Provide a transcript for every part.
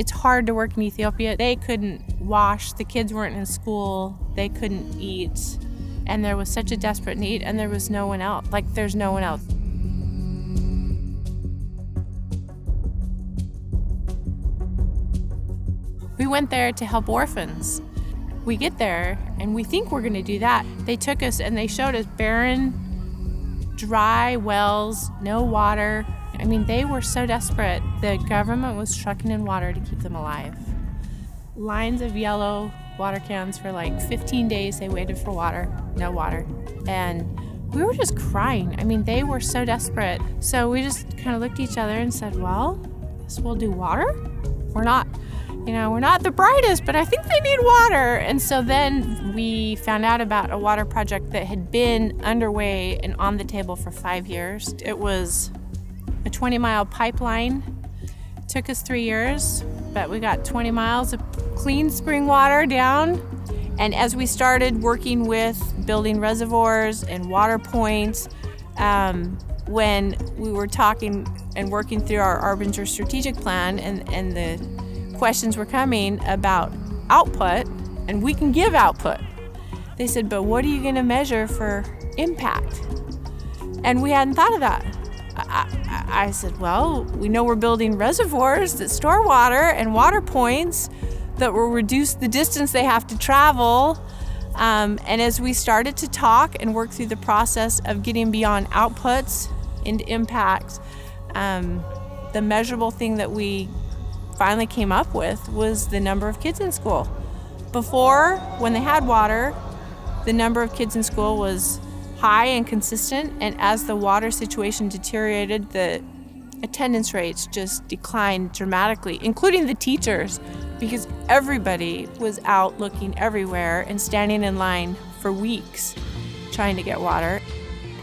It's hard to work in Ethiopia. They couldn't wash, the kids weren't in school, they couldn't eat, and there was such a desperate need, and there was no one else. Like, there's no one else. We went there to help orphans. We get there, and we think we're gonna do that. They took us and they showed us barren, dry wells, no water. I mean, they were so desperate. The government was trucking in water to keep them alive. Lines of yellow water cans for like 15 days. They waited for water, no water. And we were just crying. I mean, they were so desperate. So we just kind of looked at each other and said, well, I guess we'll do water. We're not the brightest, but I think they need water. And so then we found out about a water project that had been underway and on the table for 5 years. It was a 20-mile pipeline. It took us 3 years, but we got 20 miles of clean spring water down. And as we started working with building reservoirs and water points, when we were talking and working through our Arbinger strategic plan, and the questions were coming about output, and we can give output. They said, but what are you going to measure for impact? And we hadn't thought of that. I said, well, we know we're building reservoirs that store water and water points that will reduce the distance they have to travel. And as we started to talk and work through the process of getting beyond outputs into impact, the measurable thing that we finally came up with was the number of kids in school. Before, when they had water, the number of kids in school was high and consistent, and as the water situation deteriorated, the attendance rates just declined dramatically, including the teachers, because everybody was out looking everywhere and standing in line for weeks trying to get water.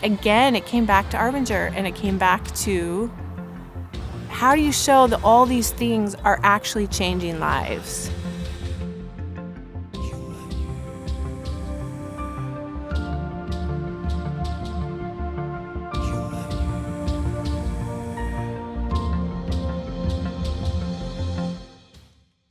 Again, it came back to Arbinger, and it came back to how do you show that all these things are actually changing lives?